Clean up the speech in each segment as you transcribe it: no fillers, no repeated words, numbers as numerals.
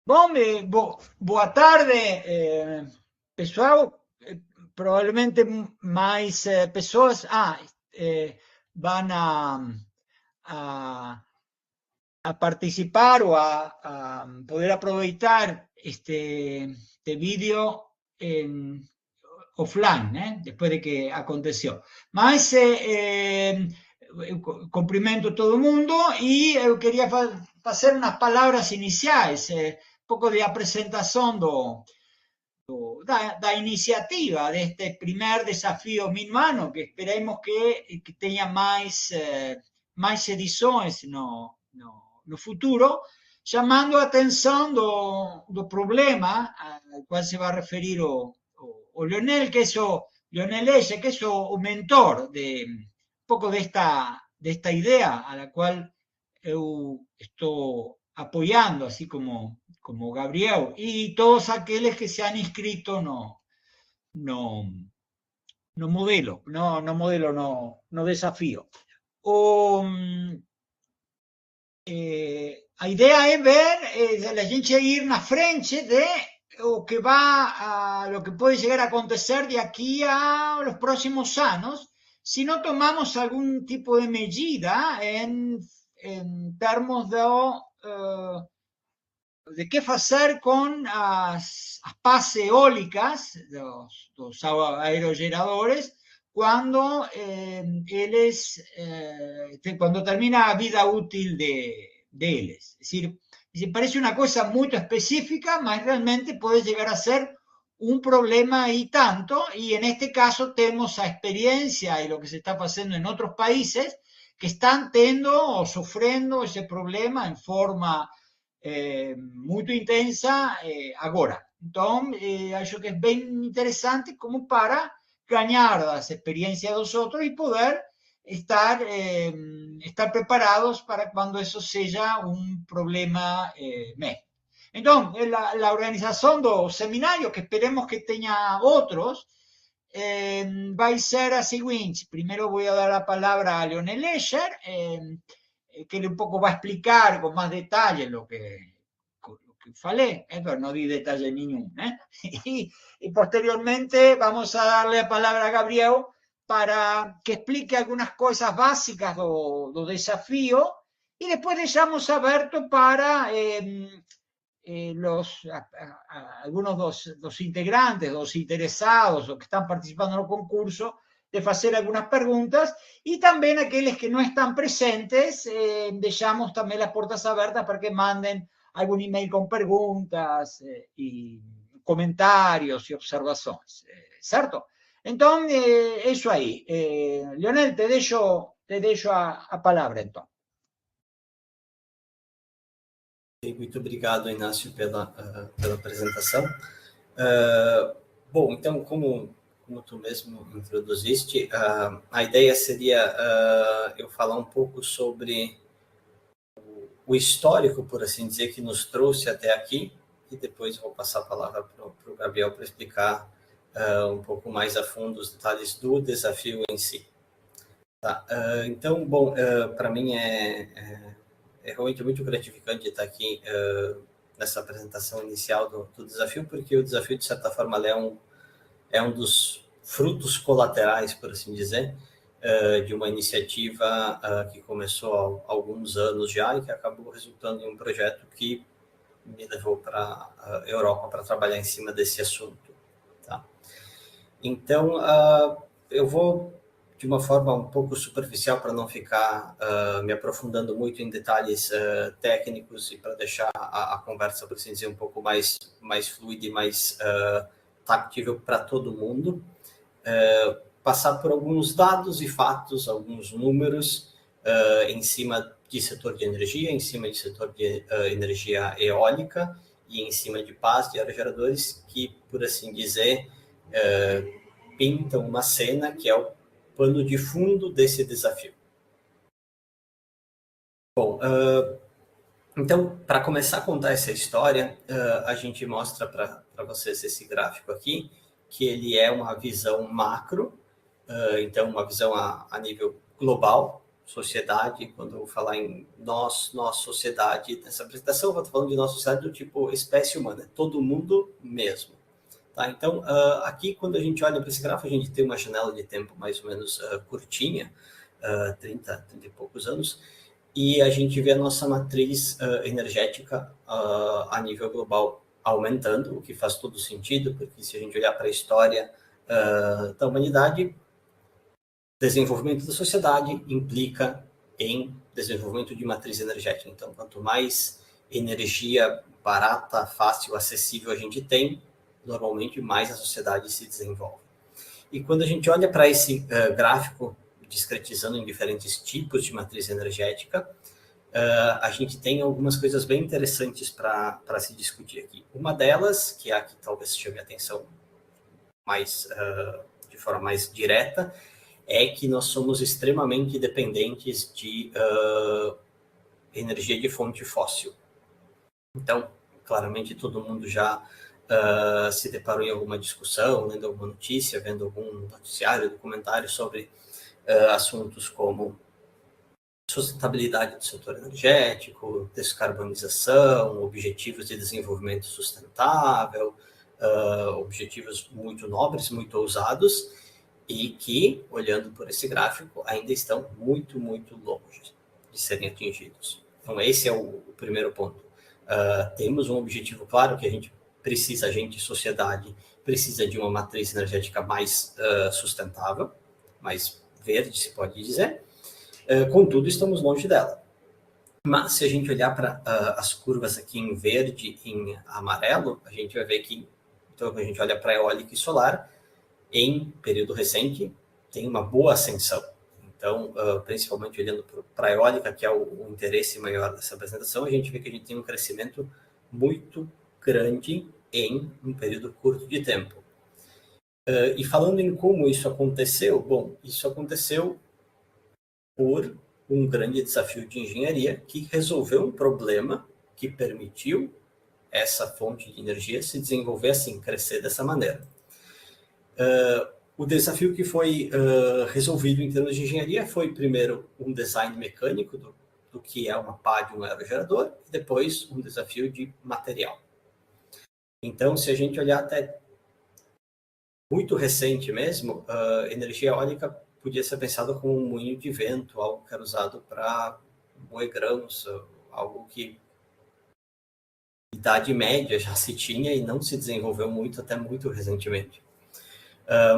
Bom, boa tarde, pessoal. Provavelmente mais pessoas vão a, a participar ou a poder aproveitar este vídeo em offline, né? Depois de que aconteceu. Mas eu cumprimento todo mundo e eu queria fazer umas palavras iniciais, um pouco de apresentação da iniciativa deste primeiro desafio minuano, que esperemos que tenha mais edições no futuro, chamando a atenção do problema ao qual se vai referir o Leonel, Leonel Esche, que é o mentor de um pouco desta ideia a la qual eu estou apoiando, assim como Gabriel, e todos aqueles que se han inscrito no, no desafio. A ideia é ver, a gente ir na frente de lo que puede llegar a acontecer de aquí a los próximos años si no tomamos algún tipo de medida en termos de que fazer com as pás eólicas dos aerogeradores quando eles quando termina a vida útil deles. Es decir, parece una cosa muy específica, mas realmente puede llegar a ser un problema y tanto, y en este caso tenemos a experiencia y lo que se está haciendo en otros países que están teniendo o sufriendo ese problema en forma muito intensa agora. Então, acho que é bem interessante como para ganhar das experiências dos outros e poder estar preparados para quando isso seja um problema mesmo. Então, a organização do seminário, que esperemos que tenha outros, vai ser a seguinte. Primeiro vou dar a palavra a Leonel Escher, que ele un pouco va a explicar con más detalle lo que falé, pero no di detalle ningún. Y posteriormente vamos a darle la palabra a Gabriel para que explique algunas cosas básicas do desafío y después dejamos abierto para algunos dos integrantes, dos interesados o que están participando en el concurso, de hacer algunas preguntas y también aquellos que no están presentes, dejamos también las puertas abiertas para que manden algún email con preguntas y comentarios y observaciones, ¿cierto? Entonces, eso ahí. Leonel, te dejo a palabra, entonces. Muito obrigado, Inácio, pela apresentação. Bom, então, como tu mesmo introduziste, a ideia seria eu falar um pouco sobre o histórico, por assim dizer, que nos trouxe até aqui, e depois vou passar a palavra para o Gabriel para explicar um pouco mais a fundo os detalhes do desafio em si. Tá? Então, bom, para mim é realmente muito gratificante estar aqui nessa apresentação inicial do desafio, porque o desafio, de certa forma, é um dos frutos colaterais, por assim dizer, de uma iniciativa que começou há alguns anos já e que acabou resultando em um projeto que me levou para a Europa para trabalhar em cima desse assunto. Tá? Então, eu vou de uma forma um pouco superficial para não ficar me aprofundando muito em detalhes técnicos e para deixar a conversa, por assim dizer, um pouco mais fluida e mais tactível para todo mundo. Passar por alguns dados e fatos, alguns números em cima de setor de energia, em cima de setor de energia eólica e em cima de pás de aerogeradores que, por assim dizer, pintam uma cena que é o pano de fundo desse desafio. Bom, então, para começar a contar essa história, a gente mostra para vocês esse gráfico aqui, que ele é uma visão macro, então uma visão a nível global sociedade, quando eu falar em nós, sociedade, nessa apresentação, eu estou falando de nós, sociedade do tipo espécie humana, é todo mundo mesmo. Tá? Então, aqui, quando a gente olha para esse gráfico, a gente tem uma janela de tempo mais ou menos curtinha, 30 e poucos anos, e a gente vê a nossa matriz energética a nível global aumentando, o que faz todo sentido, porque se a gente olhar para a história da humanidade, desenvolvimento da sociedade implica em desenvolvimento de matriz energética. Então, quanto mais energia barata, fácil, acessível a gente tem, normalmente mais a sociedade se desenvolve. E quando a gente olha para esse gráfico, discretizando em diferentes tipos de matriz energética, a gente tem algumas coisas bem interessantes para se discutir aqui. Uma delas, que é a que talvez chame a atenção mais, de forma mais direta, é que nós somos extremamente dependentes de energia de fonte fóssil. Então, claramente, todo mundo já se deparou em alguma discussão, lendo alguma notícia, vendo algum noticiário, documentário sobre assuntos como sustentabilidade do setor energético, descarbonização, objetivos de desenvolvimento sustentável, objetivos muito nobres, muito ousados, e que, olhando por esse gráfico, ainda estão muito, muito longe de serem atingidos. Então, esse é o primeiro ponto. Temos um objetivo claro que a gente precisa, sociedade, precisa de uma matriz energética mais sustentável, mais verde, se pode dizer. Contudo, estamos longe dela. Mas, se a gente olhar para as curvas aqui em verde e em amarelo, a gente vai ver que, então, quando a gente olha para eólica e solar, em período recente, tem uma boa ascensão. Então, principalmente olhando para a eólica, que é o interesse maior dessa apresentação, a gente vê que a gente tem um crescimento muito grande em um período curto de tempo. E falando em como isso aconteceu, bom, isso aconteceu por um grande desafio de engenharia que resolveu um problema que permitiu essa fonte de energia se desenvolver assim, crescer dessa maneira. O desafio que foi resolvido em termos de engenharia foi, primeiro, um design mecânico do que é uma pá de um aerogerador, e depois um desafio de material. Então, se a gente olhar até muito recente mesmo, energia eólica podia ser pensada como um moinho de vento, algo que era usado para moer grãos, algo que Idade Média já se tinha e não se desenvolveu muito, até muito recentemente.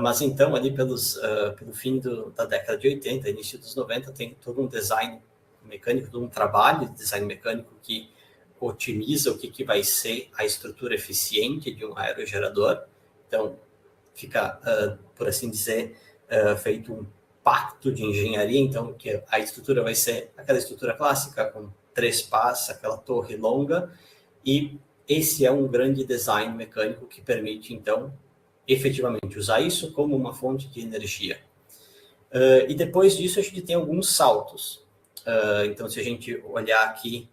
Mas então, ali pelo fim da década de 80, início dos 90, tem todo um design mecânico, todo um trabalho de design mecânico que otimiza o que vai ser a estrutura eficiente de um aerogerador. Então, fica, por assim dizer, feito um pacto de engenharia, então, que a estrutura vai ser aquela estrutura clássica, com 3 pás, aquela torre longa, e esse é um grande design mecânico que permite, então, efetivamente usar isso como uma fonte de energia. E depois disso a gente tem alguns saltos. Então, se a gente olhar aqui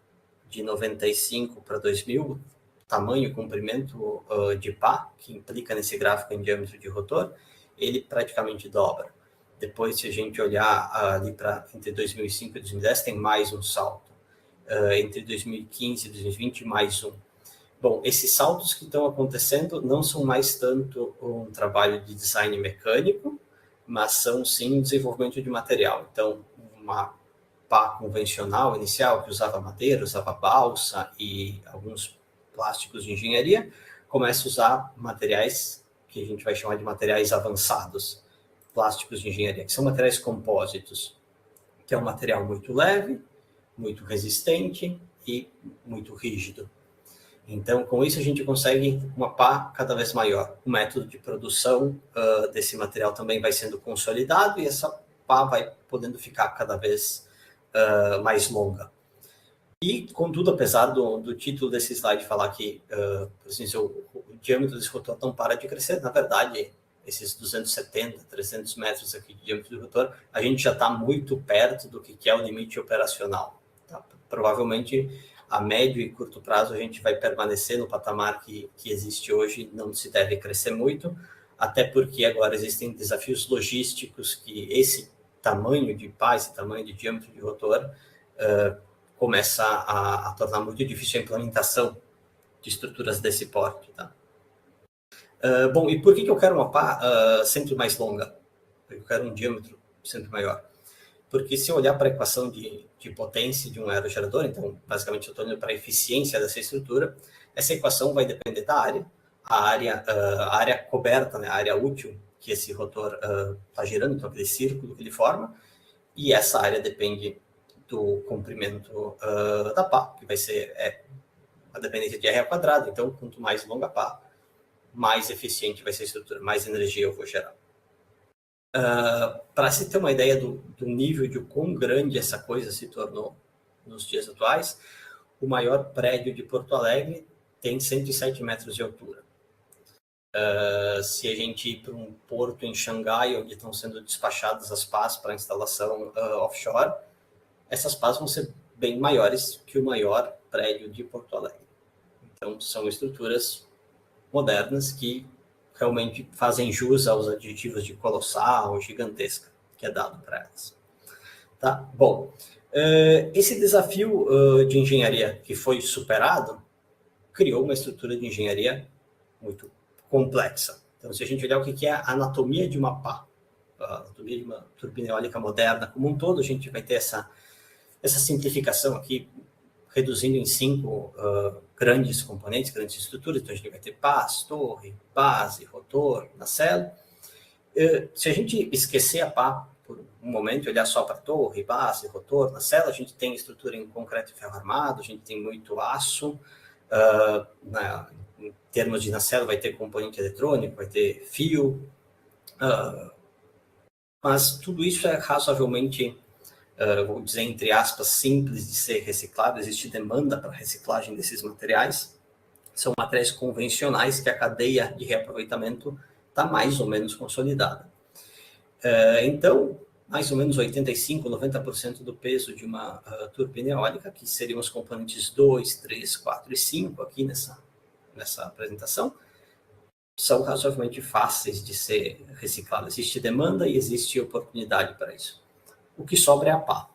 de 95 para 2000, tamanho, comprimento de pá, que implica nesse gráfico em diâmetro de rotor, ele praticamente dobra. Depois, se a gente olhar ali para entre 2005 e 2010, tem mais um salto. Entre 2015 e 2020, mais um. Bom, esses saltos que estão acontecendo não são mais tanto um trabalho de design mecânico, mas são sim desenvolvimento de material. Então, uma pá convencional inicial que usava madeira, usava balsa e alguns plásticos de engenharia, começa a usar materiais que a gente vai chamar de materiais avançados, plásticos de engenharia, que são materiais compósitos, que é um material muito leve, muito resistente e muito rígido. Então, com isso, a gente consegue uma pá cada vez maior. O método de produção desse material também vai sendo consolidado e essa pá vai podendo ficar cada vez mais longa. E, contudo, apesar do título desse slide falar que assim, o diâmetro desse rotor não para de crescer, na verdade, esses 270, 300 metros aqui de diâmetro do rotor, a gente já está muito perto do que é o limite operacional. Tá? Provavelmente, a médio e curto prazo, a gente vai permanecer no patamar que existe hoje, não se deve crescer muito, até porque agora existem desafios logísticos que esse tamanho de pá, esse tamanho de diâmetro de rotor, começa a tornar muito difícil a implementação de estruturas desse porte. Tá? Bom, e por que eu quero uma pá sempre mais longa? Eu quero um diâmetro sempre maior. Porque se eu olhar para a equação de potência de um aerogerador, então, basicamente, eu estou olhando para a eficiência dessa estrutura, essa equação vai depender da área, a área coberta, né, a área útil que esse rotor está girando, então aquele círculo que ele forma, e essa área depende do comprimento da pá, que vai ser a dependência de R ao quadrado. Então, quanto mais longa a pá, mais eficiente vai ser a estrutura, mais energia eu vou gerar. Para se ter uma ideia do nível de quão grande essa coisa se tornou nos dias atuais, o maior prédio de Porto Alegre tem 107 metros de altura. Se a gente ir para um porto em Xangai, onde estão sendo despachadas as pás para instalação offshore, essas pás vão ser bem maiores que o maior prédio de Porto Alegre. Então, são estruturas modernas que realmente fazem jus aos adjetivos de colossal, gigantesca, que é dado para elas. Tá? Bom, esse desafio de engenharia que foi superado criou uma estrutura de engenharia muito complexa. Então, se a gente olhar o que é a anatomia de uma pá, a anatomia de uma turbina eólica moderna como um todo, a gente vai ter essa simplificação aqui, reduzindo em 5 grandes componentes, grandes estruturas. Então, a gente vai ter pás, torre, base, rotor, nacelle. Se a gente esquecer a pá por um momento, olhar só para torre, base, rotor, nacelle, a gente tem estrutura em concreto e ferro armado, a gente tem muito aço. Em termos de nacelle, vai ter componente eletrônico, vai ter fio. Mas tudo isso é razoavelmente, vou dizer entre aspas, simples de ser reciclado. Existe demanda para reciclagem desses materiais. São materiais convencionais que a cadeia de reaproveitamento está mais ou menos consolidada. Então, mais ou menos 85%, 90% do peso de uma turbina eólica, que seriam os componentes 2, 3, 4 e 5 aqui nessa apresentação, são razoavelmente fáceis de ser reciclados. Existe demanda e existe oportunidade para isso. O que sobra é a pá.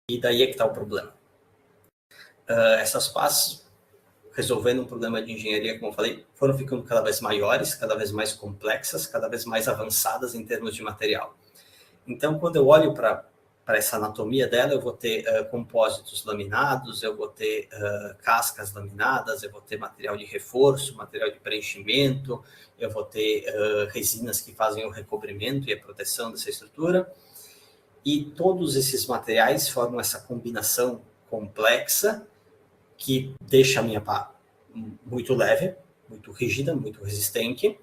E daí é que está o problema. Essas pás, resolvendo um problema de engenharia, como eu falei, foram ficando cada vez maiores, cada vez mais complexas, cada vez mais avançadas em termos de material. Então, quando eu olho para essa anatomia dela, eu vou ter compósitos laminados, eu vou ter cascas laminadas, eu vou ter material de reforço, material de preenchimento, eu vou ter resinas que fazem o recobrimento e a proteção dessa estrutura. E todos esses materiais formam essa combinação complexa que deixa a minha pá muito leve, muito rígida, muito resistente,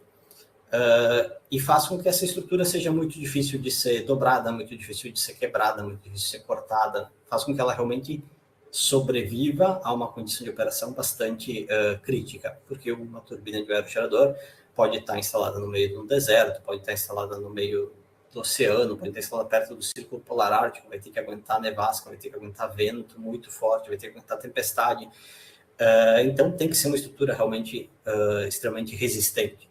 e faz com que essa estrutura seja muito difícil de ser dobrada, muito difícil de ser quebrada, muito difícil de ser cortada, faz com que ela realmente sobreviva a uma condição de operação bastante crítica, porque uma turbina de aerogerador pode estar instalada no meio de um deserto, pode estar instalada no meio do oceano, pode estar instalada perto do círculo polar ártico, vai ter que aguentar nevasca, vai ter que aguentar vento muito forte, vai ter que aguentar tempestade. Então, tem que ser uma estrutura realmente extremamente resistente.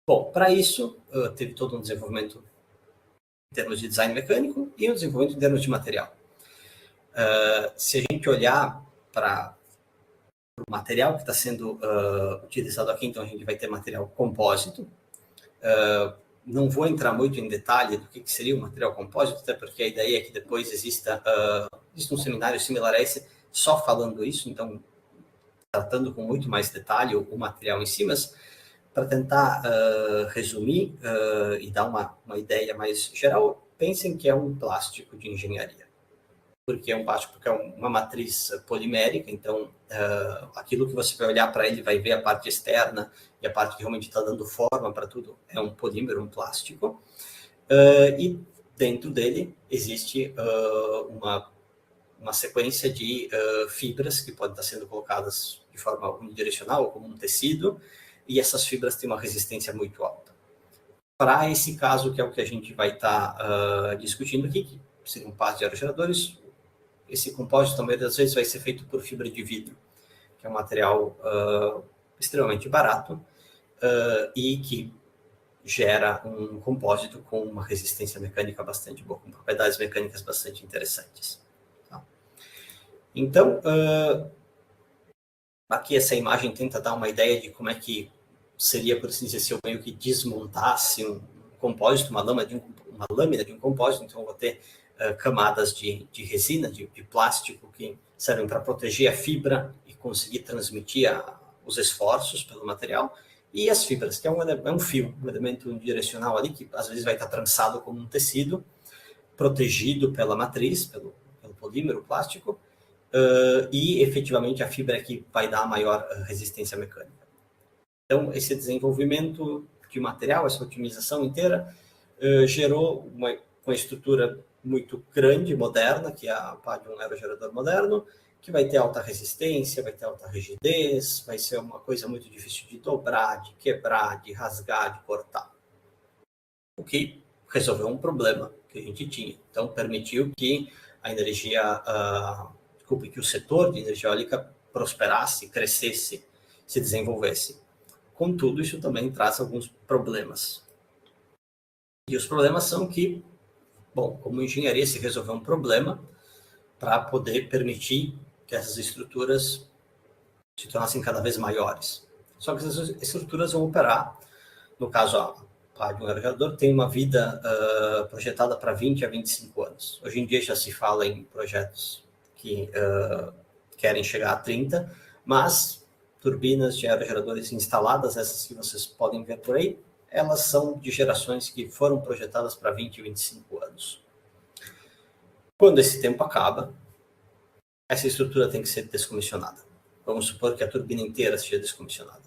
Bom, para isso, teve todo um desenvolvimento em termos de design mecânico e um desenvolvimento em termos de material. Se a gente olhar para o material que está sendo utilizado aqui, então a gente vai ter material compósito. Não vou entrar muito em detalhe do que seria o material compósito, até porque a ideia é que depois existe um seminário similar a esse, só falando isso, então tratando com muito mais detalhe o material em si, mas para tentar resumir e dar uma ideia mais geral, pensem que é um plástico de engenharia. Porque é um plástico, porque é uma matriz polimérica, então aquilo que você vai olhar para ele vai ver a parte externa e a parte que realmente está dando forma para tudo é um polímero, um plástico. E dentro dele existe uma sequência de fibras que podem estar sendo colocadas de forma unidirecional ou como um tecido, e essas fibras têm uma resistência muito alta. Para esse caso, que é o que a gente vai estar discutindo aqui, que seriam pás de aerogeradores, esse compósito também, às vezes, vai ser feito por fibra de vidro, que é um material extremamente barato e que gera um compósito com uma resistência mecânica bastante boa, com propriedades mecânicas bastante interessantes. Tá? Então, aqui essa imagem tenta dar uma ideia de como é que seria, por assim dizer, se eu meio que desmontasse um compósito, uma lâmina de um compósito. Então eu vou ter camadas de resina, de plástico, que servem para proteger a fibra e conseguir transmitir os esforços pelo material, e as fibras, que é um fio, um elemento direcional ali, que às vezes vai estar trançado como um tecido, protegido pela matriz, pelo polímero, plástico, e efetivamente a fibra é que vai dar a maior resistência mecânica. Então, esse desenvolvimento de material, essa otimização inteira, gerou uma estrutura muito grande, moderna, que é a pá de um aerogerador moderno, que vai ter alta resistência, vai ter alta rigidez, vai ser uma coisa muito difícil de dobrar, de quebrar, de rasgar, de cortar. O que resolveu um problema que a gente tinha. Então, permitiu que a energia, que o setor de energia eólica prosperasse, crescesse, se desenvolvesse. Contudo, isso também traz alguns problemas. E os problemas são que, bom, como engenharia se resolveu um problema para poder permitir que essas estruturas se tornassem cada vez maiores. Só que essas estruturas vão operar, no caso, a de um aerogerador tem uma vida projetada para 20 a 25 anos. Hoje em dia já se fala em projetos que querem chegar a 30, mas turbinas de aerogeradores instaladas, essas que vocês podem ver por aí, elas são de gerações que foram projetadas para 20 e 25 anos. Quando esse tempo acaba, essa estrutura tem que ser descomissionada. Vamos supor que a turbina inteira seja descomissionada.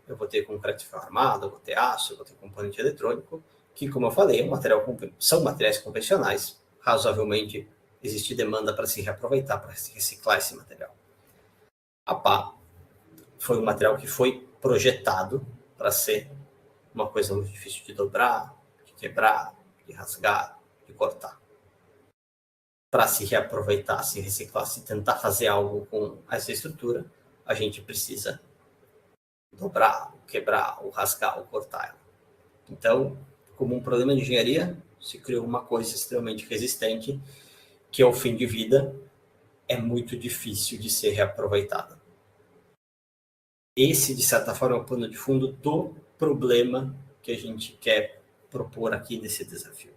Eu vou ter concreto armado, eu vou ter aço, eu vou ter componente eletrônico, que, como eu falei, são materiais convencionais. Razoavelmente, existe demanda para se reaproveitar, para se reciclar esse material. A pá foi um material que foi projetado para ser uma coisa muito difícil de dobrar, de quebrar, de rasgar, de cortar. Para se reaproveitar, se reciclar, se tentar fazer algo com essa estrutura, a gente precisa dobrar, quebrar, ou rasgar, ou cortar ela. Então, como um problema de engenharia, se criou uma coisa extremamente resistente, que ao fim de vida é muito difícil de ser reaproveitada. Esse, de certa forma, é o pano de fundo do problema que a gente quer propor aqui nesse desafio.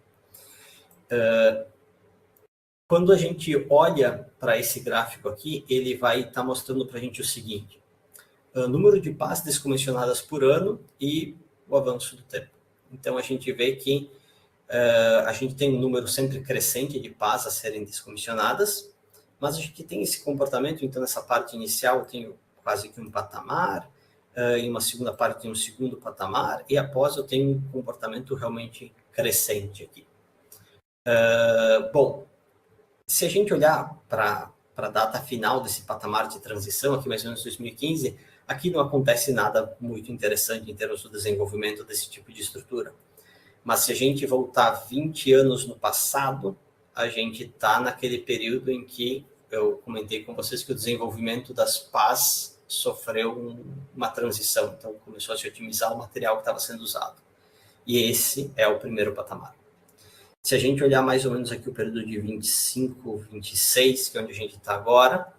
Quando a gente olha para esse gráfico aqui, ele vai estar mostrando para a gente o seguinte: o número de pás descomissionadas por ano e o avanço do tempo. Então, a gente vê que a gente tem um número sempre crescente de pás a serem descomissionadas, mas a gente tem esse comportamento. Então, nessa parte inicial, eu tenho quase que um patamar, em uma segunda parte, tem um segundo patamar, e após eu tenho um comportamento realmente crescente aqui. Bom, se a gente olhar para a data final desse patamar de transição, aqui mais ou menos 2015, aqui não acontece nada muito interessante em termos do desenvolvimento desse tipo de estrutura. Mas se a gente voltar 20 anos no passado, a gente está naquele período em que eu comentei com vocês que o desenvolvimento das pás sofreu uma transição. Então, começou a se otimizar o material que estava sendo usado. E esse é o primeiro patamar. Se a gente olhar mais ou menos aqui o período de 25, 26, que é onde a gente está agora,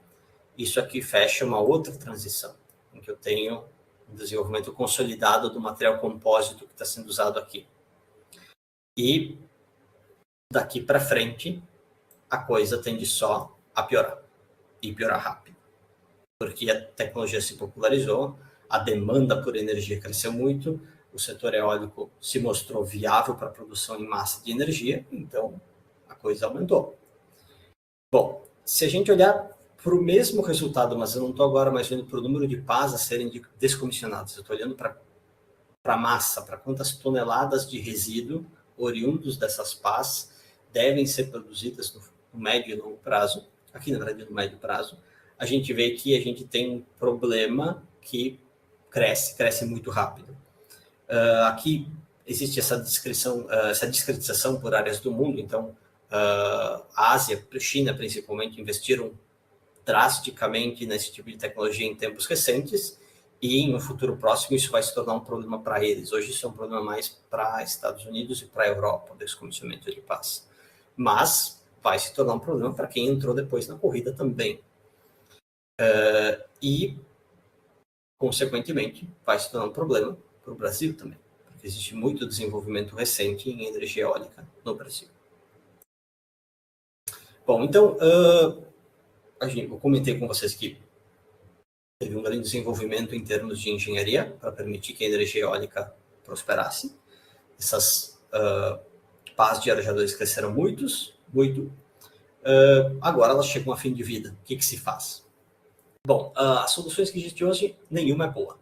isso aqui fecha uma outra transição, em que eu tenho um desenvolvimento consolidado do material compósito que está sendo usado aqui. E daqui para frente, a coisa tende só a piorar, e piorar rápido. Porque a tecnologia se popularizou, a demanda por energia cresceu muito, o setor eólico se mostrou viável para a produção em massa de energia, então a coisa aumentou. Bom, se a gente olhar para o mesmo resultado, mas eu não estou agora mais olhando para o número de pás a serem descomissionados, eu estou olhando para a massa, para quantas toneladas de resíduo oriundos dessas pás devem ser produzidas no médio e longo prazo. Aqui, na verdade, no médio prazo, a gente vê que a gente tem um problema que cresce muito rápido. Aqui existe essa discretização por áreas do mundo. Então, a Ásia, a China principalmente, investiram drasticamente nesse tipo de tecnologia em tempos recentes, e em um futuro próximo isso vai se tornar um problema para eles. Hoje isso é um problema mais para Estados Unidos e para a Europa, o descomissionamento de paz. Mas vai se tornar um problema para quem entrou depois na corrida também. E, consequentemente, vai se tornar um problema para o Brasil também, porque existe muito desenvolvimento recente em energia eólica no Brasil. Bom, então, eu comentei com vocês que teve um grande desenvolvimento em termos de engenharia para permitir que a energia eólica prosperasse. Essas pás de arejadores cresceram muito. Agora elas chegam a fim de vida. O que se faz? Bom, as soluções que existem hoje, nenhuma é boa.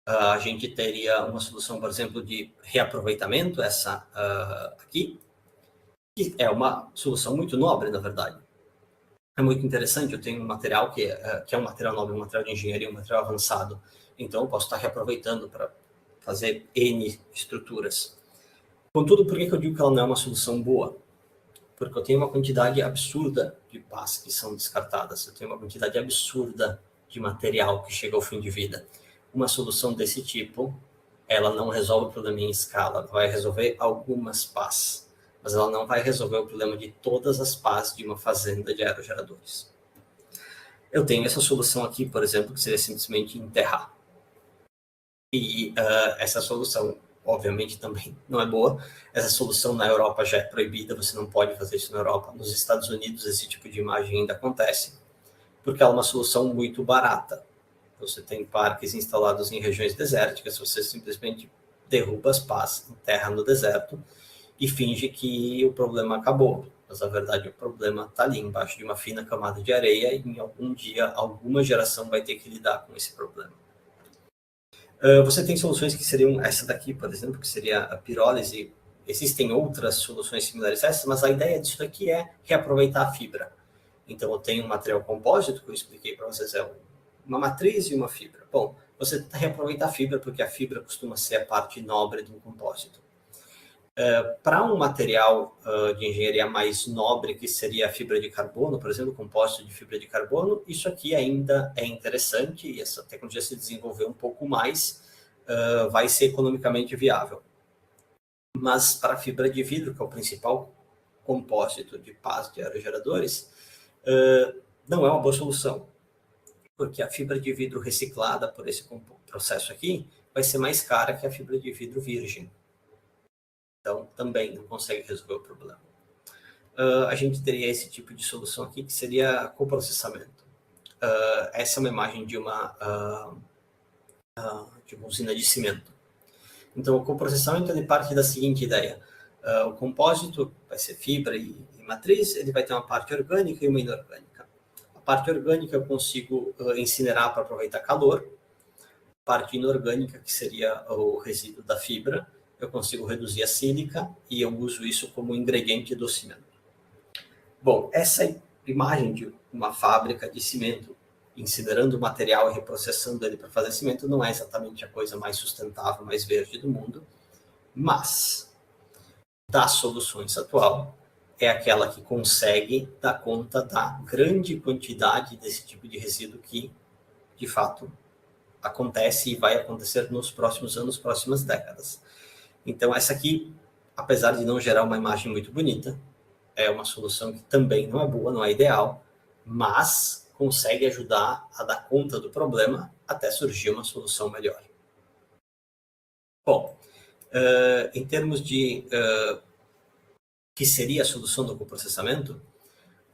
A gente teria uma solução, por exemplo, de reaproveitamento, essa aqui, que é uma solução muito nobre, na verdade. É muito interessante, eu tenho um material que é um material nobre, um material de engenharia, um material avançado, então eu posso estar reaproveitando para fazer N estruturas. Contudo, por que eu digo que ela não é uma solução boa? Porque eu tenho uma quantidade absurda de pás que são descartadas, eu tenho uma quantidade absurda de material que chega ao fim de vida. Uma solução desse tipo, ela não resolve o problema em escala, ela vai resolver algumas pás, mas ela não vai resolver o problema de todas as pás de uma fazenda de aerogeradores. Eu tenho essa solução aqui, por exemplo, que seria simplesmente enterrar. E essa solução, obviamente, também não é boa. Essa solução na Europa já é proibida, você não pode fazer isso na Europa. Nos Estados Unidos, esse tipo de imagem ainda acontece, porque ela é uma solução muito barata. Você tem parques instalados em regiões desérticas, você simplesmente derruba as pás, enterra no deserto, e finge que o problema acabou. Mas, na verdade, o problema está ali, embaixo de uma fina camada de areia, e em algum dia, alguma geração vai ter que lidar com esse problema. Você tem soluções que seriam essa daqui, por exemplo, que seria a pirólise. Existem outras soluções similares a essas, mas a ideia disso daqui é reaproveitar a fibra. Então, eu tenho um material compósito, que eu expliquei para vocês, é uma matriz e uma fibra. Bom, você reaproveitar a fibra, porque a fibra costuma ser a parte nobre do compósito. Para um material de engenharia mais nobre, que seria a fibra de carbono, por exemplo, compósito de fibra de carbono, isso aqui ainda é interessante e essa tecnologia se desenvolveu um pouco mais, vai ser economicamente viável. Mas para a fibra de vidro, que é o principal compósito de pás de aerogeradores, não é uma boa solução, porque a fibra de vidro reciclada por esse processo aqui vai ser mais cara que a fibra de vidro virgem. Então, também não consegue resolver o problema. A gente teria esse tipo de solução aqui, que seria coprocessamento. Essa é uma imagem de uma usina de cimento. Então, o coprocessamento ele parte da seguinte ideia. O compósito vai ser fibra e matriz, ele vai ter uma parte orgânica e uma inorgânica. A parte orgânica eu consigo incinerar para aproveitar calor. A parte inorgânica, que seria o resíduo da fibra, eu consigo reduzir a sílica e eu uso isso como ingrediente do cimento. Bom, essa imagem de uma fábrica de cimento incinerando o material e reprocessando ele para fazer cimento não é exatamente a coisa mais sustentável, mais verde do mundo, mas das soluções atual é aquela que consegue dar conta da grande quantidade desse tipo de resíduo que, de fato, acontece e vai acontecer nos próximos anos, próximas décadas. Então, essa aqui, apesar de não gerar uma imagem muito bonita, é uma solução que também não é boa, não é ideal, mas consegue ajudar a dar conta do problema até surgir uma solução melhor. Bom, em termos de que seria a solução do coprocessamento,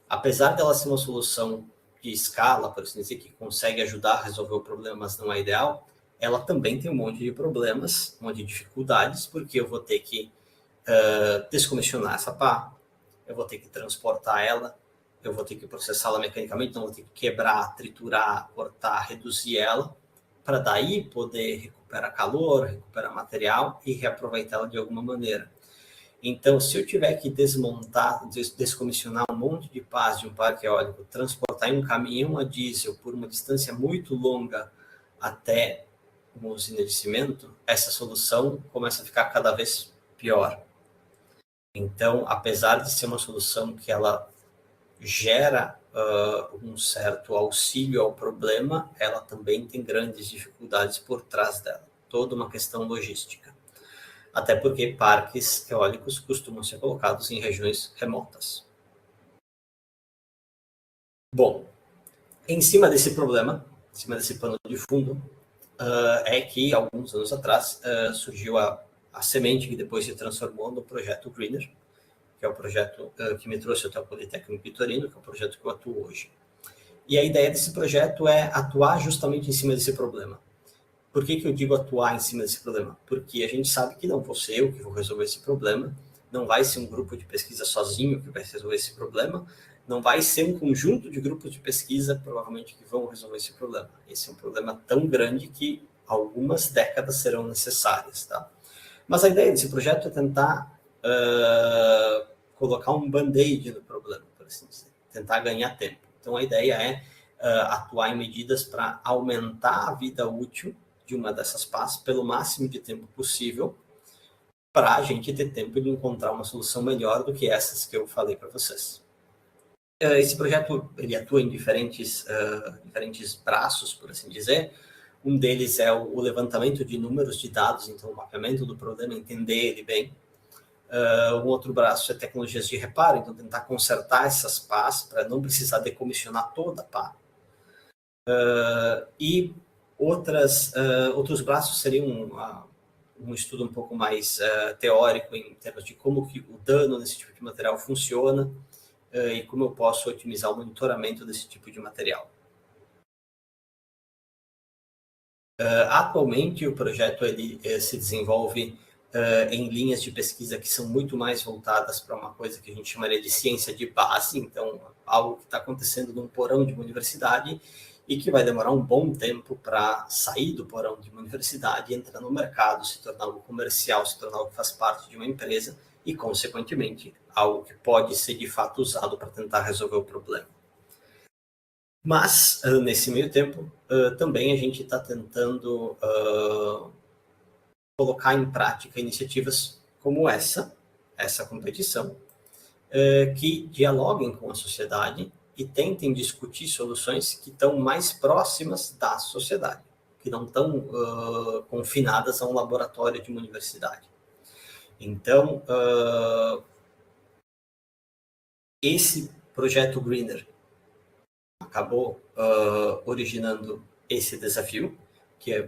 apesar dela ser uma solução de escala, por assim dizer, que consegue ajudar a resolver o problema, mas não é ideal, ela também tem um monte de problemas, um monte de dificuldades, porque eu vou ter que descomissionar essa pá, eu vou ter que transportar ela, eu vou ter que processá-la mecanicamente, então eu vou ter que quebrar, triturar, cortar, reduzir ela, para daí poder recuperar calor, recuperar material e reaproveitá-la de alguma maneira. Então, se eu tiver que desmontar, descomissionar um monte de pás de um parque eólico, transportar em um caminhão a diesel por uma distância muito longa até uma usina de cimento, essa solução começa a ficar cada vez pior. Então, apesar de ser uma solução que ela gera um certo auxílio ao problema, ela também tem grandes dificuldades por trás dela. Toda uma questão logística. Até porque parques eólicos costumam ser colocados em regiões remotas. Bom, em cima desse problema, em cima desse pano de fundo, é que alguns anos atrás surgiu a semente que depois se transformou no projeto Greener, que é o projeto que me trouxe até o Politécnico Vitorino, que é o projeto que eu atuo hoje. E a ideia desse projeto é atuar justamente em cima desse problema. Por que eu digo atuar em cima desse problema? Porque a gente sabe que não vou ser eu que vou resolver esse problema, não vai ser um grupo de pesquisa sozinho que vai resolver esse problema, não vai ser um conjunto de grupos de pesquisa, provavelmente, que vão resolver esse problema. Esse é um problema tão grande que algumas décadas serão necessárias, tá? Mas a ideia desse projeto é tentar colocar um band-aid no problema, por assim dizer, tentar ganhar tempo. Então, a ideia é atuar em medidas para aumentar a vida útil de uma dessas PAs pelo máximo de tempo possível, para a gente ter tempo de encontrar uma solução melhor do que essas que eu falei para vocês. Esse projeto ele atua em diferentes braços, por assim dizer. Um deles é o levantamento de números de dados, então o mapeamento do problema, entender ele bem. Um outro braço é tecnologias de reparo, então tentar consertar essas PAs para não precisar decomissionar toda a PA. E outros braços seriam um estudo um pouco mais teórico em termos de como que o dano nesse tipo de material funciona e como eu posso otimizar o monitoramento desse tipo de material. Atualmente, o projeto ele se desenvolve em linhas de pesquisa que são muito mais voltadas para uma coisa que a gente chamaria de ciência de base, então algo que está acontecendo num porão de uma universidade e que vai demorar um bom tempo para sair do porão de uma universidade, entrar no mercado, se tornar algo comercial, se tornar algo que faz parte de uma empresa e, consequentemente, algo que pode ser de fato usado para tentar resolver o problema. Mas, nesse meio tempo, também a gente está tentando colocar em prática iniciativas como essa competição, que dialoguem com a sociedade e tentem discutir soluções que estão mais próximas da sociedade, que não estão confinadas a um laboratório de uma universidade. Então, esse projeto Greener acabou originando esse desafio, que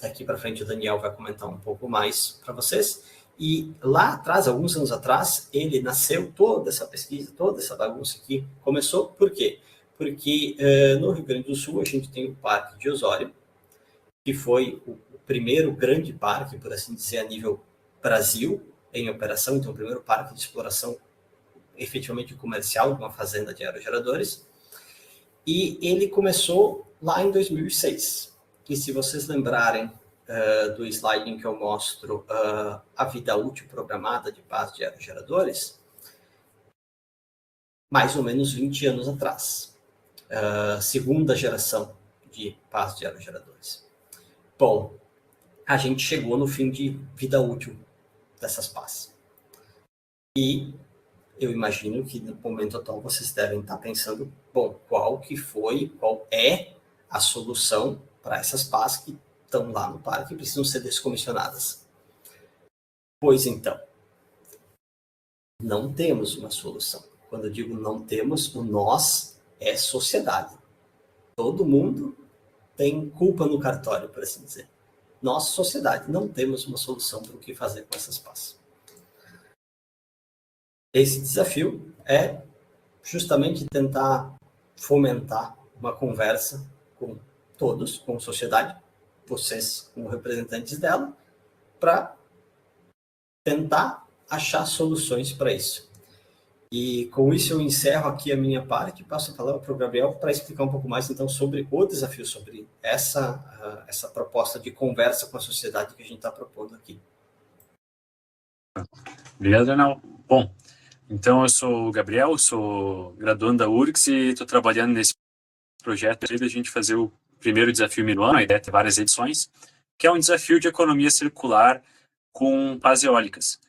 daqui para frente o Daniel vai comentar um pouco mais para vocês. E lá atrás, alguns anos atrás, ele nasceu, toda essa pesquisa, toda essa bagunça aqui começou. Por quê? Porque no Rio Grande do Sul a gente tem o Parque de Osório, que foi o primeiro grande parque, por assim dizer, a nível Brasil, em operação. Então, o primeiro parque de exploração efetivamente comercial de uma fazenda de aerogeradores. E ele começou lá em 2006. E se vocês lembrarem do slide em que eu mostro a vida útil programada de PAs de aerogeradores, mais ou menos 20 anos atrás. Segunda geração de PAs de aerogeradores. Bom, a gente chegou no fim de vida útil dessas PAs. E eu imagino que no momento atual vocês devem estar pensando, bom, qual é a solução para essas PAs que estão lá no parque e precisam ser descomissionadas? Pois então, não temos uma solução. Quando eu digo não temos, o nós é sociedade. Todo mundo tem culpa no cartório, por assim dizer. Nós, sociedade, não temos uma solução para o que fazer com essas PAs. Esse desafio é justamente tentar fomentar uma conversa com todos, com a sociedade, vocês como representantes dela, para tentar achar soluções para isso. E com isso eu encerro aqui a minha parte, passo a palavra para o Gabriel para explicar um pouco mais então sobre o desafio, sobre essa proposta de conversa com a sociedade que a gente está propondo aqui. Obrigado, Daniel. Bom, então eu sou o Gabriel, sou graduando da URGS e estou trabalhando nesse projeto de a gente fazer o primeiro desafio minuano, a ideia é ter várias edições, que é um desafio de economia circular com pás eólicas.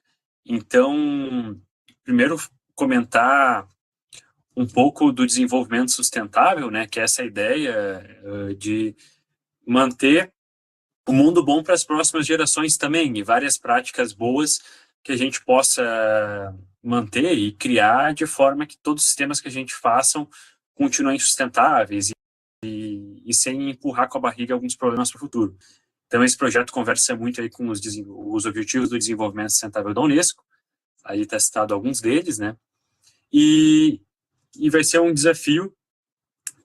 Então, primeiro comentar um pouco do desenvolvimento sustentável, né, que é essa ideia de manter o mundo bom para as próximas gerações também, e várias práticas boas que a gente possa manter e criar de forma que todos os sistemas que a gente façam continuem sustentáveis e sem empurrar com a barriga alguns problemas para o futuro. Então, esse projeto conversa muito aí com os Objetivos do Desenvolvimento Sustentável da Unesco, aí está citado alguns deles, né? E vai ser um desafio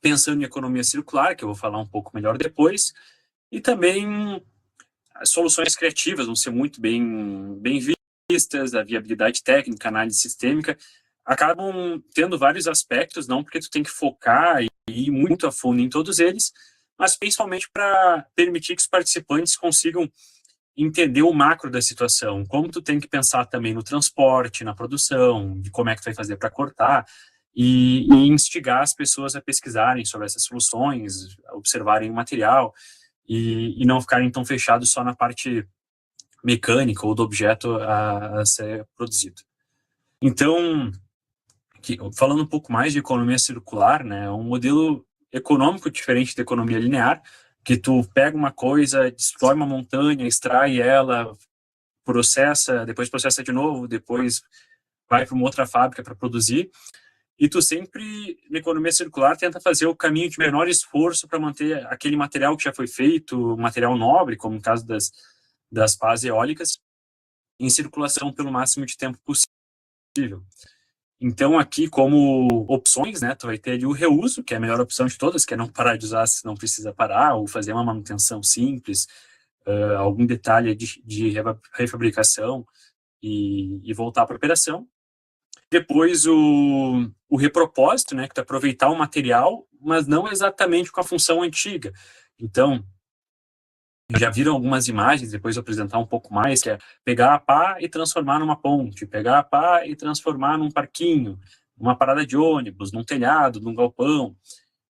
pensando em economia circular, que eu vou falar um pouco melhor depois, e também as soluções criativas vão ser muito bem vistas, a viabilidade técnica, a análise sistêmica, acabam tendo vários aspectos, não porque tu tem que focar e ir muito a fundo em todos eles, mas principalmente para permitir que os participantes consigam entender o macro da situação, como tu tem que pensar também no transporte, na produção, de como é que tu vai fazer para cortar, e instigar as pessoas a pesquisarem sobre essas soluções, a observarem o material, e não ficarem tão fechados só na parte mecânica ou do objeto a ser produzido. Então, falando um pouco mais de economia circular, né, é um modelo econômico diferente da economia linear, que tu pega uma coisa, destrói uma montanha, extrai ela, depois processa de novo, depois vai para uma outra fábrica para produzir, e tu sempre, na economia circular, tenta fazer o caminho de menor esforço para manter aquele material que já foi feito, material nobre, como no caso das pás eólicas, em circulação pelo máximo de tempo possível. Então, aqui, como opções, né, tu vai ter ali o reuso, que é a melhor opção de todas, que é não parar de usar se não precisa parar, ou fazer uma manutenção simples, algum detalhe de refabricação e voltar para a operação. Depois, o repropósito, né, que é aproveitar o material, mas não exatamente com a função antiga. Então, já viram algumas imagens, depois eu apresentar um pouco mais, que é pegar a pá e transformar numa ponte, pegar a pá e transformar num parquinho, numa parada de ônibus, num telhado, num galpão.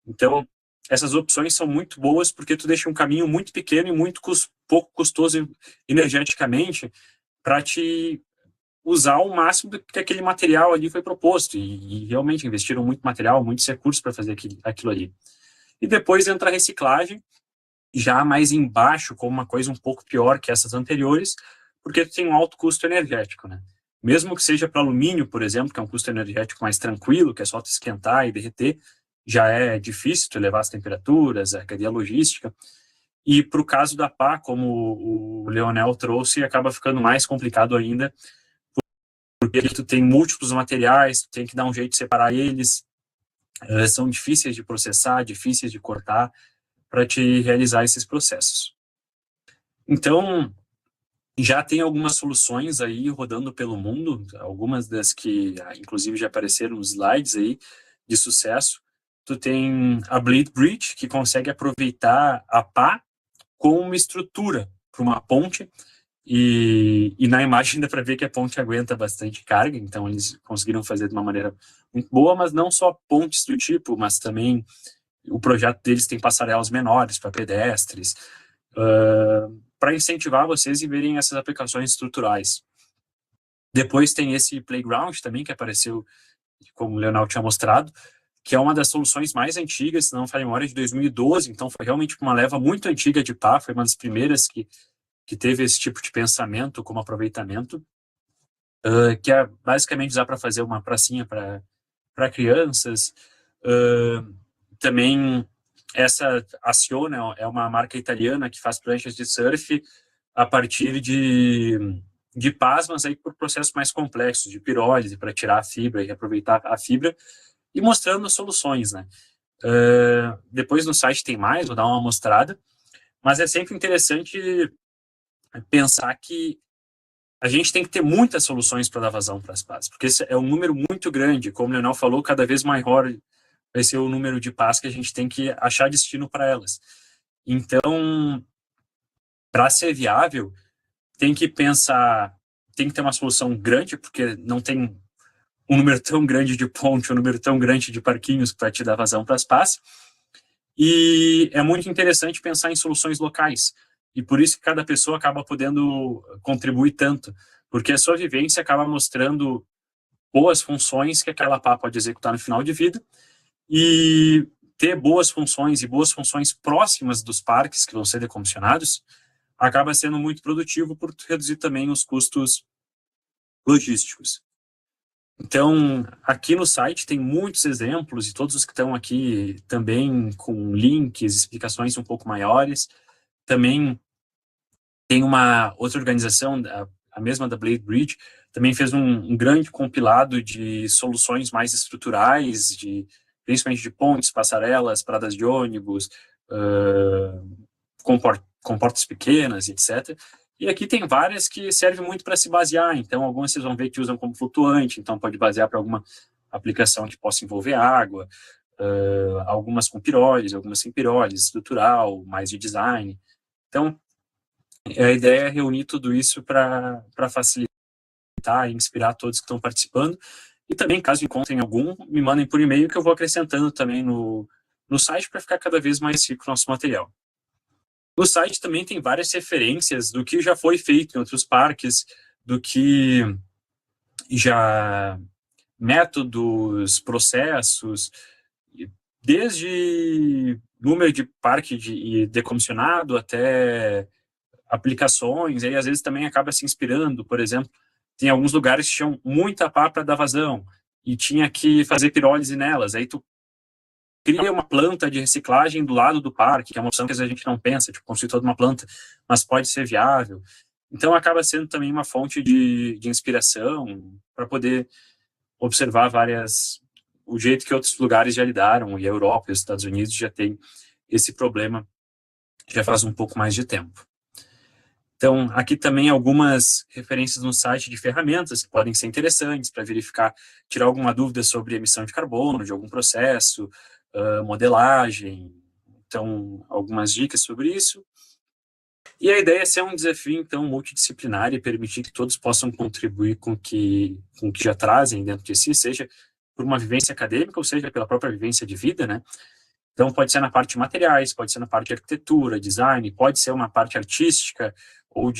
Então, essas opções são muito boas porque tu deixa um caminho muito pequeno e muito pouco custoso energeticamente para te usar o máximo que aquele material ali foi proposto. E realmente investiram muito material, muitos recursos para fazer aquilo ali. E depois entra a reciclagem, já mais embaixo, como uma coisa um pouco pior que essas anteriores, porque tu tem um alto custo energético, né? Mesmo que seja para alumínio, por exemplo, que é um custo energético mais tranquilo, que é só tu esquentar e derreter, já é difícil tu elevar as temperaturas, a cadeia logística. E para o caso da pá, como o Leonel trouxe, acaba ficando mais complicado ainda, porque tu tem múltiplos materiais, tu tem que dar um jeito de separar eles, são difíceis de processar, difíceis de cortar, para te realizar esses processos. Então, já tem algumas soluções aí rodando pelo mundo, algumas das que, inclusive, já apareceram nos slides aí, de sucesso. Tu tem a Blade Bridge, que consegue aproveitar a pá como uma estrutura para uma ponte, e na imagem dá para ver que a ponte aguenta bastante carga, então eles conseguiram fazer de uma maneira muito boa, mas não só pontes do tipo, mas também o projeto deles tem passarelas menores para pedestres, para incentivar vocês a verem essas aplicações estruturais. Depois tem esse Playground também, que apareceu, como o Leonel tinha mostrado, que é uma das soluções mais antigas, se não me falha a memória, de 2012, então foi realmente uma leva muito antiga de pá, foi uma das primeiras que teve esse tipo de pensamento como aproveitamento, que é basicamente usar para fazer uma pracinha para crianças. Também essa Aciona é uma marca italiana que faz pranchas de surf a partir de pás, mas aí por processos mais complexos, de pirólise, para tirar a fibra e aproveitar a fibra, e mostrando soluções, né? Depois no site tem mais, vou dar uma mostrada, mas é sempre interessante pensar que a gente tem que ter muitas soluções para dar vazão para as pás, porque esse é um número muito grande, como o Leonel falou, cada vez maior vai ser o número de pás que a gente tem que achar destino para elas. Então, para ser viável, tem que pensar, tem que ter uma solução grande, porque não tem um número tão grande de ponte, um número tão grande de parquinhos para te dar vazão para as pás, e é muito interessante pensar em soluções locais, e por isso que cada pessoa acaba podendo contribuir tanto, porque a sua vivência acaba mostrando boas funções que aquela pá pode executar no final de vida, e ter boas funções e boas funções próximas dos parques que vão ser decomissionados acaba sendo muito produtivo por reduzir também os custos logísticos. Então, aqui no site tem muitos exemplos, e todos os que estão aqui também com links, explicações um pouco maiores. Também tem uma outra organização, a mesma da Blade Bridge, também fez um grande compilado de soluções mais estruturais, principalmente de pontes, passarelas, paradas de ônibus, comportas pequenas, etc. E aqui tem várias que servem muito para se basear. Então, algumas vocês vão ver que usam como flutuante, então pode basear para alguma aplicação que possa envolver água, algumas com pirólise, algumas sem pirólise, estrutural, mais de design. Então, a ideia é reunir tudo isso para facilitar e inspirar todos que estão participando. E também, caso encontrem algum, me mandem por e-mail que eu vou acrescentando também no site para ficar cada vez mais rico o nosso material. No site também tem várias referências do que já foi feito em outros parques, do que já métodos, processos, desde número de parque decomissionado até aplicações, aí às vezes também acaba se inspirando. Por exemplo, tem alguns lugares que tinham muita pá para dar vazão e tinha que fazer pirólise nelas, aí tu cria uma planta de reciclagem do lado do parque, que é uma opção que às vezes a gente não pensa, tipo, construir toda uma planta, mas pode ser viável. Então acaba sendo também uma fonte de inspiração para poder observar o jeito que outros lugares já lidaram, e a Europa e os Estados Unidos já tem esse problema já faz um pouco mais de tempo. Então, aqui também algumas referências no site de ferramentas que podem ser interessantes para verificar, tirar alguma dúvida sobre emissão de carbono de algum processo, modelagem. Então, algumas dicas sobre isso. E a ideia é ser um desafio, então, multidisciplinar e permitir que todos possam contribuir com o que já trazem dentro de si, seja por uma vivência acadêmica ou seja pela própria vivência de vida, né? Então, pode ser na parte de materiais, pode ser na parte de arquitetura, design, pode ser uma parte artística, ou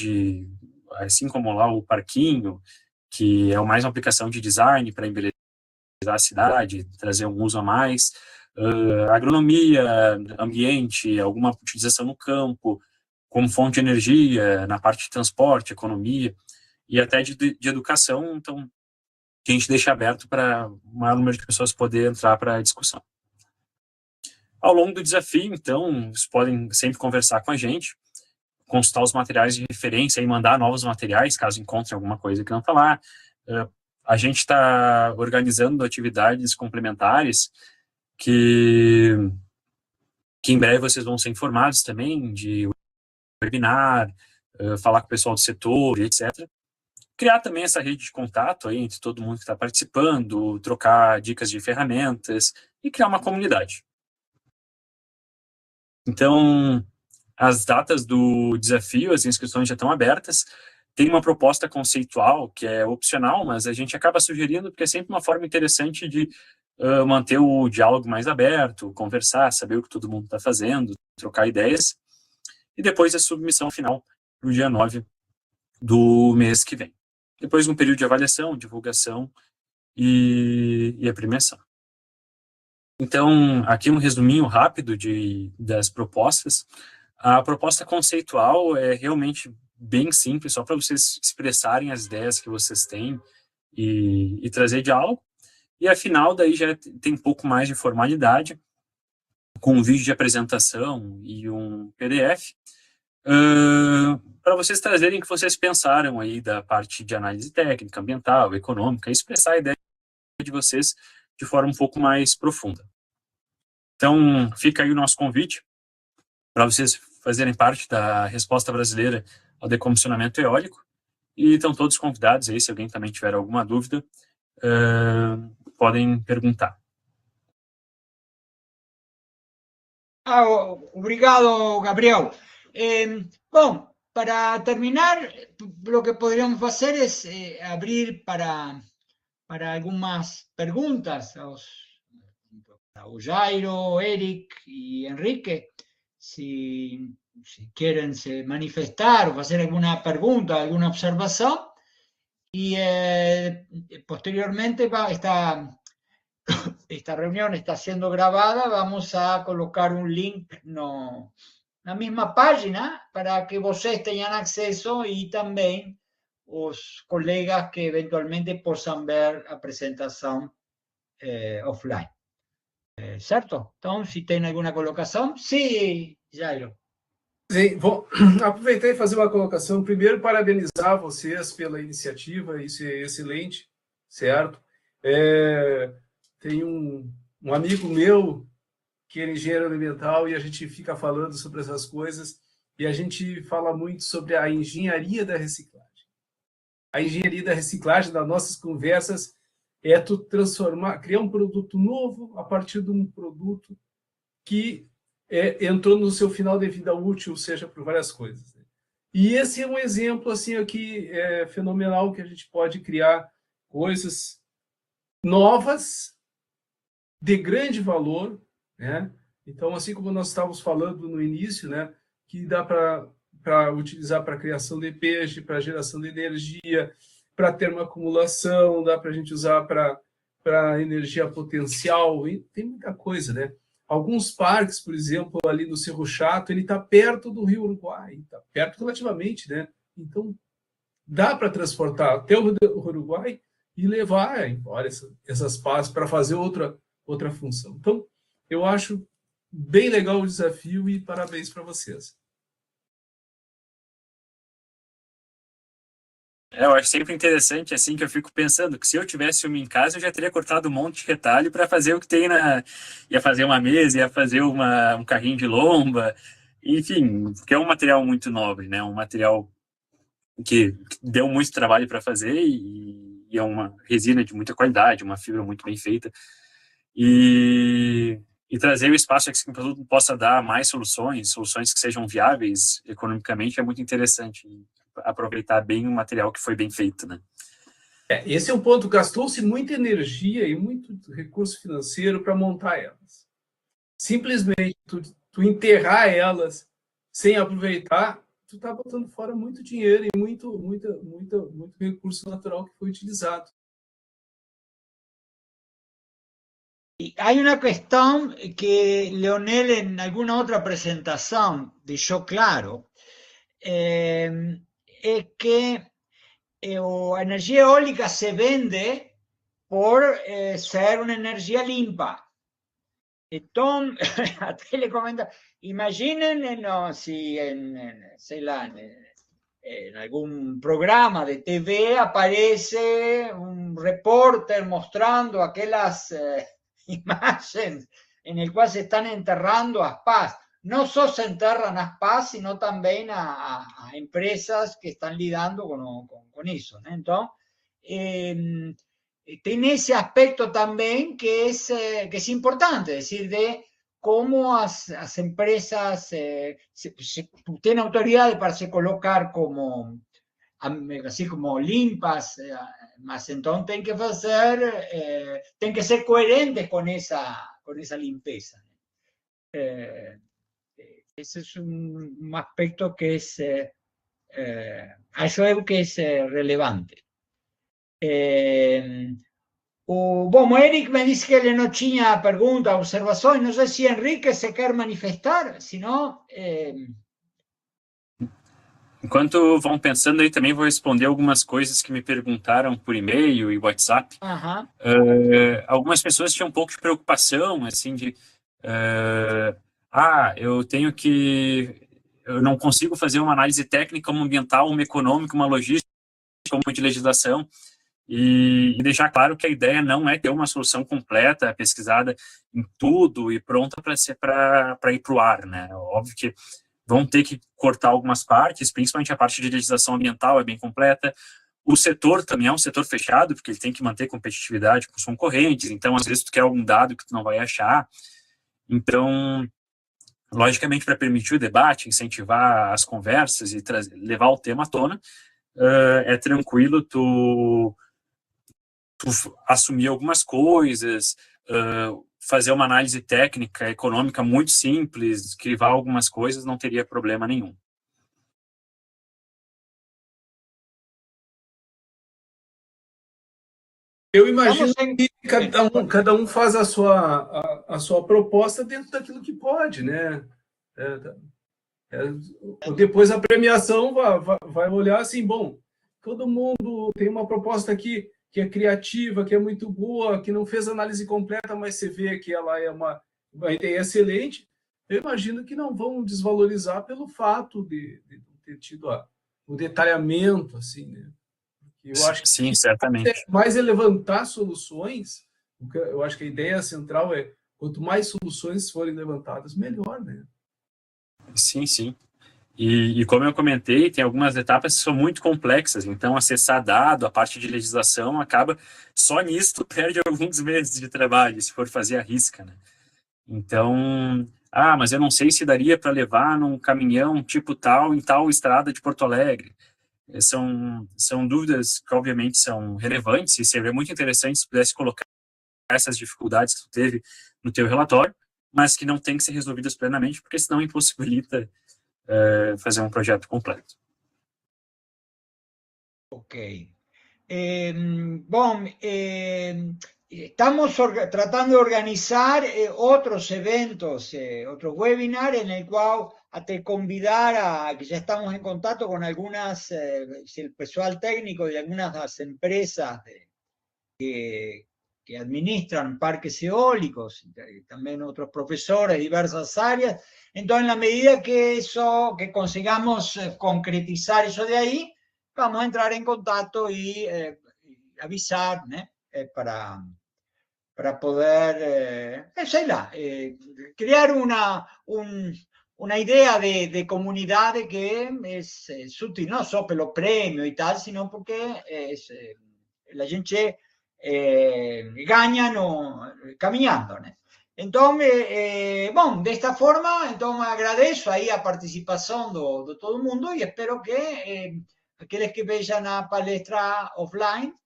assim como lá o parquinho, que é mais uma aplicação de design para embelezar a cidade, trazer um uso a mais, agronomia, ambiente, alguma utilização no campo, como fonte de energia, na parte de transporte, economia, e até de educação, então, que a gente deixa aberto para o maior número de pessoas poder entrar para a discussão. Ao longo do desafio, então, vocês podem sempre conversar com a gente, consultar os materiais de referência e mandar novos materiais, caso encontrem alguma coisa que não está lá. A gente está organizando atividades complementares que em breve vocês vão ser informados também, de webinar, falar com o pessoal do setor, etc. Criar também essa rede de contato aí entre todo mundo que está participando, trocar dicas de ferramentas e criar uma comunidade. Então, as datas do desafio, as inscrições já estão abertas. Tem uma proposta conceitual que é opcional, mas a gente acaba sugerindo porque é sempre uma forma interessante de manter o diálogo mais aberto, conversar, saber o que todo mundo está fazendo, trocar ideias. E depois a submissão final no dia 9 do mês que vem. Depois um período de avaliação, divulgação e a premiação. Então, aqui um resuminho rápido das propostas. A proposta conceitual é realmente bem simples, só para vocês expressarem as ideias que vocês têm e trazer diálogo. E a final daí já tem um pouco mais de formalidade, com um vídeo de apresentação e um PDF, para vocês trazerem o que vocês pensaram aí da parte de análise técnica, ambiental, econômica, e expressar a ideia de vocês de forma um pouco mais profunda. Então, fica aí o nosso convite para vocês fazerem parte da resposta brasileira ao decomissionamento eólico, e estão todos convidados aí, se alguém também tiver alguma dúvida, podem perguntar. Obrigado, Gabriel. Bom, para terminar, lo que podríamos hacer es abrir para algunas preguntas a Jairo, Eric y Enrique, si quieren se manifestar o hacer alguna pregunta, alguna observación. Y posteriormente esta reunión está siendo grabada, vamos a colocar un link na mesma página para que vocês tenham acesso e também os colegas que eventualmente possam ver a apresentação offline. Certo? Então, se tem alguma colocação, sim, Jairo. Sim, vou aproveitar e fazer uma colocação. Primeiro, parabenizar vocês pela iniciativa, isso é excelente, certo? Tem um amigo meu que é engenheiro ambiental e a gente fica falando sobre essas coisas e a gente fala muito sobre a engenharia da reciclagem. A engenharia da reciclagem, das nossas conversas, é tu transformar, criar um produto novo a partir de um produto que entrou no seu final de vida útil, seja por várias coisas. E esse é um exemplo assim aqui fenomenal que a gente pode criar coisas novas de grande valor, né? Então, assim como nós estávamos falando no início, né, que dá para utilizar para criação de peixe, para geração de energia, para termoacumulação, dá para a gente usar para energia potencial, e tem muita coisa, né? Alguns parques, por exemplo, ali no Cerro Chato, ele está perto do Rio Uruguai, está perto relativamente, né? Então, dá para transportar até o Uruguai e levar embora essas pás para fazer outra função. Então, eu acho bem legal o desafio e parabéns para vocês. Eu acho sempre interessante, assim, que eu fico pensando que se eu tivesse uma em casa, eu já teria cortado um monte de retalho para fazer o que tem Ia fazer uma mesa, ia fazer um carrinho de lomba, enfim, porque é um material muito nobre, né? Um material que deu muito trabalho para fazer e é uma resina de muita qualidade, uma fibra muito bem feita. E trazer o espaço que o produto possa dar mais soluções que sejam viáveis economicamente é muito interessante. Aproveitar bem o material que foi bem feito, né? Esse é um ponto. Gastou-se muita energia e muito recurso financeiro para montar elas. Simplesmente tu enterrar elas sem aproveitar, tu está botando fora muito dinheiro e muito recurso natural que foi utilizado. Há uma questão que Leonel, em alguma outra apresentação, deixou claro, é que a energia eólica se vende por ser uma energia limpa. Então, até ele comenta, imaginem se sei lá, em algum programa de TV aparece um repórter mostrando aquelas imágenes em quais se estão enterrando as pás. No solo se enterran las PAS, sino también a empresas que están lidando con eso, ¿no? Entonces, tiene ese aspecto también que es importante, es decir, de cómo las empresas tienen autoridades para se colocar como, así como limpas, mas entonces tienen que hacer, tienen que ser coherentes con esa limpieza. Ese es un aspecto que es, acho que es relevante. Bom, Eric me dice que ele não tinha pergunta, observações, não sei se Henrique se quer manifestar, se não... Enquanto vão pensando aí, também vou responder algumas coisas que me perguntaram por e-mail e WhatsApp. Algumas pessoas tinham um pouco de preocupação, assim, de... eu não consigo fazer uma análise técnica, uma ambiental, uma econômica, uma logística, uma de legislação, e deixar claro que a ideia não é ter uma solução completa, pesquisada em tudo e pronta para ir para o ar, né? Óbvio que vão ter que cortar algumas partes, principalmente a parte de legislação ambiental é bem completa. O setor também é um setor fechado, porque ele tem que manter competitividade com os concorrentes, então às vezes tu quer algum dado que tu não vai achar. Então, logicamente, para permitir o debate, incentivar as conversas e levar o tema à tona, é tranquilo tu assumir algumas coisas, fazer uma análise técnica, econômica muito simples, crivar algumas coisas, não teria problema nenhum. Eu imagino que cada um faz a sua proposta dentro daquilo que pode, né? Depois a premiação vai olhar assim, bom, todo mundo tem uma proposta aqui que é criativa, que é muito boa, que não fez análise completa, mas você vê que ela é uma ideia excelente. Eu imagino que não vão desvalorizar pelo fato de ter tido o detalhamento, assim, né? Eu acho que sim, certamente. Mais é levantar soluções. Eu acho que a ideia central é quanto mais soluções forem levantadas, melhor, né? Sim, sim. E como eu comentei, tem algumas etapas que são muito complexas, então acessar dado, a parte de legislação, acaba só nisso tu perde alguns meses de trabalho, se for fazer a risca, né? Então, mas eu não sei se daria para levar num caminhão tipo tal, em tal estrada de Porto Alegre. São dúvidas que, obviamente, são relevantes e seria muito interessante se pudesse colocar essas dificuldades que tu teve no teu relatório, mas que não tem que ser resolvidas plenamente, porque senão impossibilita fazer um projeto completo. Ok. Bom, estamos tratando de organizar otros eventos, otros webinars en el cual te convidar a que ya estamos en contacto con algunas, el personal técnico de algunas empresas que administran parques eólicos, también otros profesores de diversas áreas. Entonces, en la medida que consigamos concretizar eso de ahí, vamos a entrar en contacto y avisar, ¿no? Para poder, crear una idea de comunidad que es útil, no solo por los premios y tal, sino porque la gente gana caminando, ¿no? Entonces, bueno, de esta forma, entonces agradezco ahí a participación de todo el mundo y espero que aquellos que vean a palestra offline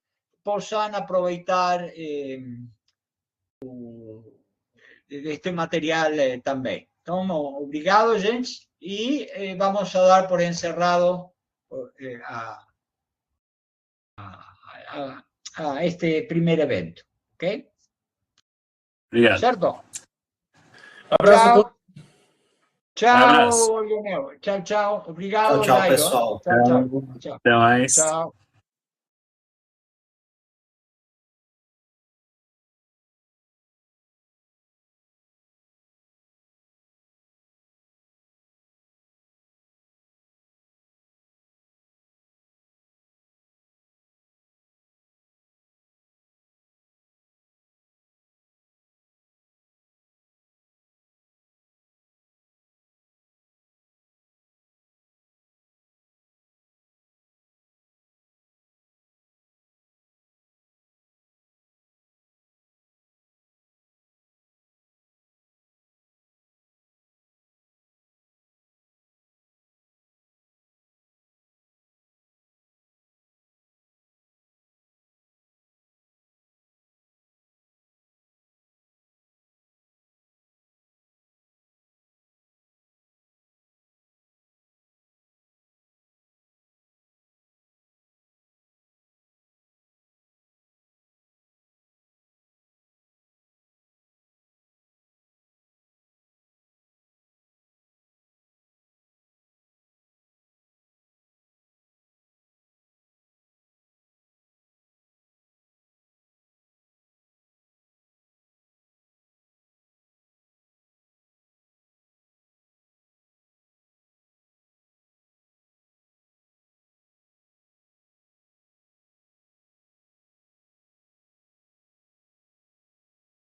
puedan aprovechar este material también. Entonces, obrigado, gente, y vamos a dar por encerrado a este primer evento. ¿Ok? Obrigado. ¿Cierto? Abraço a todos. Tchau, Leonel. Tchau, tchau. Obrigado, Tchau, Jairo. pessoal. Tchau, tchau. Até mais. Tchau.